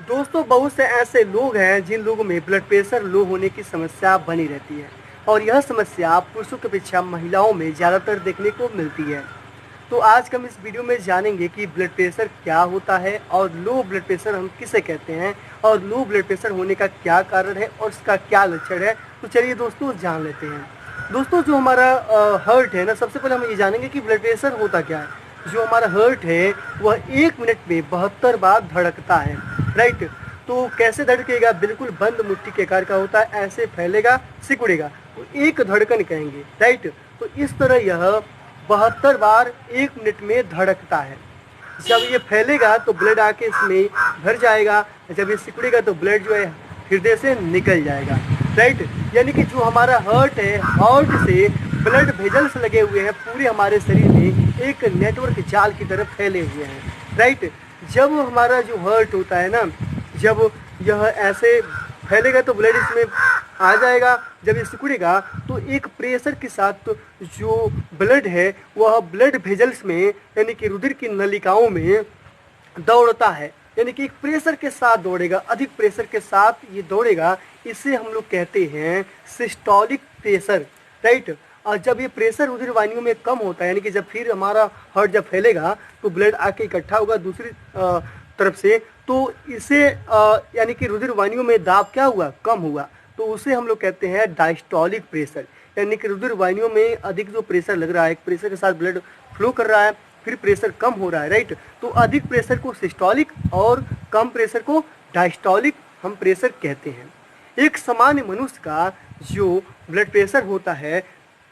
दोस्तों, बहुत से ऐसे लोग हैं जिन लोगों में ब्लड प्रेशर लो होने की समस्या बनी रहती है और यह समस्या पुरुषों की अपेक्षा महिलाओं में ज़्यादातर देखने को मिलती है। तो आज हम इस वीडियो में जानेंगे कि ब्लड प्रेशर क्या होता है और लो ब्लड प्रेशर हम किसे कहते हैं और लो ब्लड प्रेशर होने का क्या कारण है और उसका क्या लक्षण है। तो चलिए दोस्तों जान लेते हैं। दोस्तों, जो हमारा हार्ट है ना, सबसे पहले हम ये जानेंगे कि ब्लड प्रेशर होता क्या है। जो हमारा हार्ट है वह 1 मिनट में 72 बार धड़कता है, राइट। तो कैसे धड़केगा? बिल्कुल बंद मुट्ठी के आकार का होता है, ऐसे फैलेगा, सिकुड़ेगा, तो एक धड़कन कहेंगे, राइट। तो इस तरह यह 72 बार 1 मिनट में धड़कता है। जब ये फैलेगा तो ब्लड आके इसमें भर जाएगा, जब ये सिकुड़ेगा तो ब्लड जो है हृदय से निकल जाएगा, राइट। यानी कि जो हमारा हार्ट है, हार्ट से ब्लड वेजल्स लगे हुए हैं पूरे हमारे शरीर में, एक नेटवर्क जाल की तरफ फैले हुए हैं, राइट। जब हमारा जो हार्ट होता है ना, जब यह ऐसे फैलेगा तो ब्लड इसमें आ जाएगा, जब ये सिकुड़ेगा तो एक प्रेशर के साथ जो ब्लड है वह ब्लड वेजल्स में यानी कि रुधिर की नलिकाओं में दौड़ता है। यानी कि एक प्रेशर के साथ दौड़ेगा, अधिक प्रेशर के साथ ये दौड़ेगा। इसे हम लोग कहते हैं सिस्टोलिक प्रेशर, राइट। और जब ये प्रेशर रुधिर वाहिनियों में कम होता है, यानी कि जब फिर हमारा हार्ट जब फैलेगा तो ब्लड आके इकट्ठा होगा दूसरी तरफ से, तो इसे यानी कि रुधिर वाहिनियों में दाब क्या हुआ? कम हुआ। तो उसे हम लोग कहते हैं डायस्टोलिक प्रेशर, यानी कि रुधिर वाहिनियों में अधिक जो प्रेशर लग रहा है, प्रेशर के साथ ब्लड फ्लो कर रहा है, फिर प्रेशर कम हो रहा है, राइट। तो अधिक प्रेशर को सिस्टोलिक और कम प्रेशर को डायस्टोलिक हम प्रेशर कहते हैं। एक सामान्य मनुष्य का जो ब्लड प्रेशर होता है,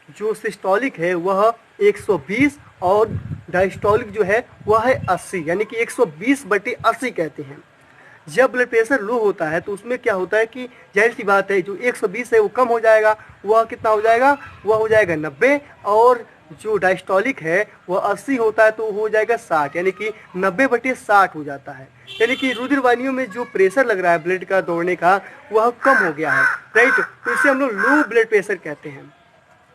जो सिस्टोलिक है वह 120 और डायस्टोलिक जो है वह है 80, यानी कि 120/80 कहते हैं। जब ब्लड प्रेशर लो होता है तो उसमें क्या होता है कि जाहिर सी बात है, जो 120 है वो कम हो जाएगा, वह कितना हो जाएगा? वह हो जाएगा 90, और जो डायस्टोलिक है वह 80 होता है तो हो जाएगा 60, यानी कि 90/60 हो जाता है। यानी कि रुधिर वाहिनियों में जो प्रेशर लग रहा है ब्लड का दौड़ने का वह कम हो गया है, राइट। तो इसे हम लोग लो ब्लड प्रेशर कहते हैं।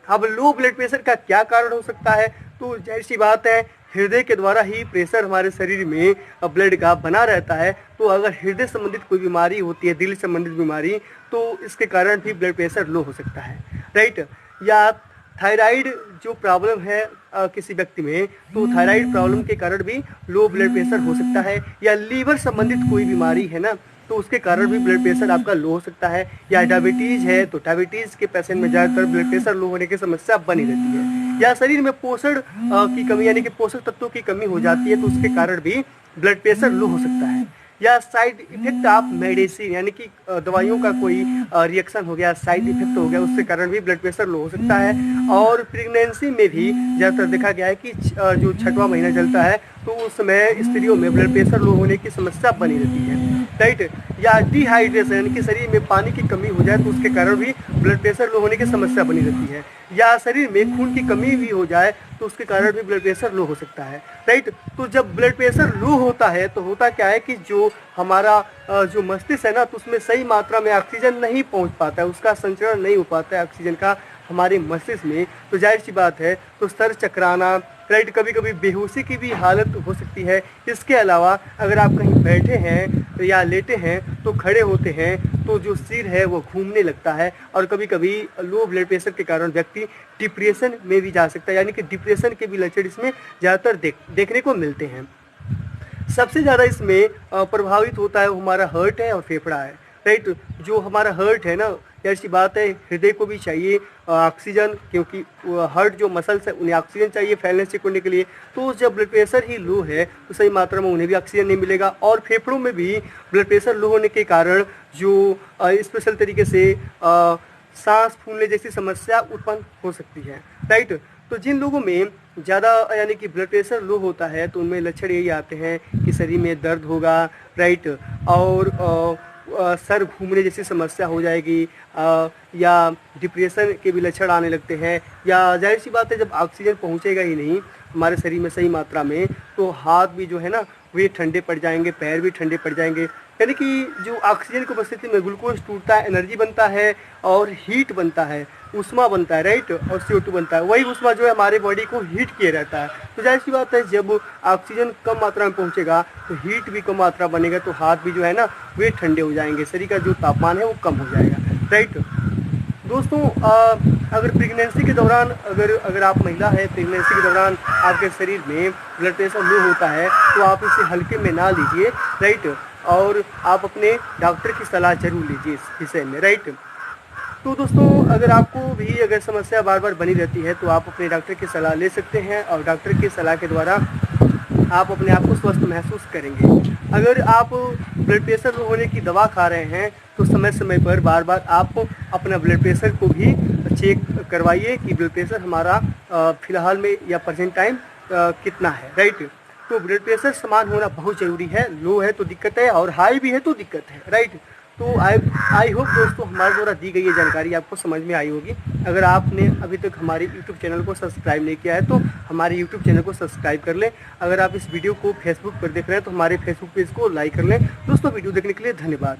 अब लो ब्लड प्रेशर का क्या कारण हो सकता है? तो जाहिर सी बात है, हृदय के द्वारा ही प्रेशर हमारे शरीर में ब्लड का बना रहता है। तो अगर हृदय संबंधित कोई बीमारी होती है, दिल संबंधित बीमारी, तो इसके कारण भी ब्लड प्रेशर लो हो सकता है, राइट। या थायराइड जो प्रॉब्लम है किसी व्यक्ति में, तो थायराइड प्रॉब्लम के कारण भी लो ब्लड प्रेशर हो सकता है। या लीवर संबंधित कोई बीमारी है ना, तो उसके कारण भी ब्लड प्रेशर आपका लो हो सकता है। या डायबिटीज़ है तो डायबिटीज़ के पेशेंट में ज़्यादातर ब्लड प्रेशर लो होने की समस्या बनी रहती है। या शरीर में पोषण की कमी यानी कि पोषक तत्वों की कमी हो जाती है, तो उसके कारण भी ब्लड प्रेशर लो हो सकता है। या साइड इफेक्ट ऑफ मेडिसिन, यानी कि दवाइयों का कोई रिएक्शन हो गया, साइड इफेक्ट हो गया, उसके कारण भी ब्लड प्रेशर लो हो सकता है। और प्रेगनेंसी में भी ज़्यादातर देखा गया है कि जो छठवां महीना चलता है तो उस समय स्त्रियों में ब्लड प्रेशर लो होने की समस्या बनी रहती है, राइट। या डिहाइड्रेशन, यानी कि शरीर में पानी की कमी हो जाए तो उसके कारण भी ब्लड प्रेशर लो होने की समस्या बनी रहती है। या शरीर में खून की कमी भी हो जाए तो उसके कारण भी ब्लड प्रेशर लो हो सकता है, राइट। तो जब ब्लड प्रेशर लो होता है तो होता क्या है कि जो हमारा जो मस्तिष्क है ना, तो उसमें सही मात्रा में ऑक्सीजन नहीं पहुंच पाता है, उसका संचरण नहीं हो पाता है ऑक्सीजन का हमारे मस्तिष्क में। तो जाहिर सी बात है, तो सर चकराना, राइट, कभी कभी बेहोशी की भी हालत हो सकती है। इसके अलावा अगर आप कहीं बैठे हैं या लेटे हैं तो खड़े होते हैं तो जो सिर है वो घूमने लगता है, और कभी कभी लो ब्लड प्रेशर के कारण व्यक्ति डिप्रेशन में भी जा सकता है, यानी कि डिप्रेशन के भी लक्षण इसमें ज़्यादातर देखने को मिलते हैं। सबसे ज़्यादा इसमें प्रभावित होता है वो हमारा हार्ट है और फेफड़ा है, राइट। जो हमारा हार्ट है ना, ऐसी बात है, हृदय को भी चाहिए ऑक्सीजन, क्योंकि हार्ट जो मसल्स है उन्हें ऑक्सीजन चाहिए फैलने सिकुड़ने के लिए। तो जब ब्लड प्रेशर ही लो है तो सही मात्रा में उन्हें भी ऑक्सीजन नहीं मिलेगा, और फेफड़ों में भी ब्लड प्रेशर लो होने के कारण जो स्पेशल तरीके से सांस फूलने जैसी समस्या उत्पन्न हो सकती है, राइट। तो जिन लोगों में ज़्यादा यानी कि ब्लड प्रेशर लो होता है तो उनमें लक्षण यही आते हैं कि शरीर में दर्द होगा, राइट, और सर घूमने जैसी समस्या हो जाएगी, या डिप्रेशन के भी लक्षण आने लगते हैं। या जाहिर सी बात है, जब ऑक्सीजन पहुंचेगा ही नहीं हमारे शरीर में सही मात्रा में तो हाथ भी जो है ना वे ठंडे पड़ जाएंगे, पैर भी ठंडे पड़ जाएंगे। यानी कि जो ऑक्सीजन की उपस्थिति में ग्लूकोज टूटता है, एनर्जी बनता है और हीट बनता है, ऊष्मा बनता है, राइट, और CO2 बनता है। वही ऊष्मा जो है हमारे बॉडी को हीट किए रहता है। तो जाहिर सी बात है जब ऑक्सीजन कम मात्रा में पहुंचेगा तो हीट भी कम मात्रा बनेगा, तो हाथ भी जो है ना वे ठंडे हो जाएंगे, शरीर का जो तापमान है वो कम हो जाएगा, राइट। दोस्तों अगर प्रेगनेंसी के दौरान अगर आप महिला है, प्रेगनेंसी के दौरान आपके शरीर में ब्लड प्रेशर लो होता है तो आप इसे हल्के में ना लीजिए, राइट, और आप अपने डॉक्टर की सलाह जरूर लीजिए इस विषय में, राइट। तो दोस्तों अगर आपको भी अगर समस्या बार बार बनी रहती है तो आप अपने डॉक्टर की सलाह ले सकते हैं, और डॉक्टर की सलाह के द्वारा आप अपने आप को स्वस्थ महसूस करेंगे। अगर आप ब्लड प्रेशर लो होने की दवा खा रहे हैं तो समय समय पर बार बार आप अपना ब्लड प्रेशर को भी चेक करवाइए कि ब्लड प्रेशर हमारा फ़िलहाल में या प्रेजेंट टाइम कितना है, राइट। तो ब्लड प्रेशर समान होना बहुत ज़रूरी है, लो है तो दिक्कत है और हाई भी है तो दिक्कत है, राइट। तो आई होप दोस्तों हमारे द्वारा दी गई ये जानकारी आपको समझ में आई होगी। अगर आपने अभी तक हमारे यूट्यूब चैनल को सब्सक्राइब नहीं किया है तो हमारे यूट्यूब चैनल को सब्सक्राइब कर लें। अगर आप इस वीडियो को फेसबुक पर देख रहे हैं तो हमारे फेसबुक पेज को लाइक कर लें। दोस्तों वीडियो देखने के लिए धन्यवाद।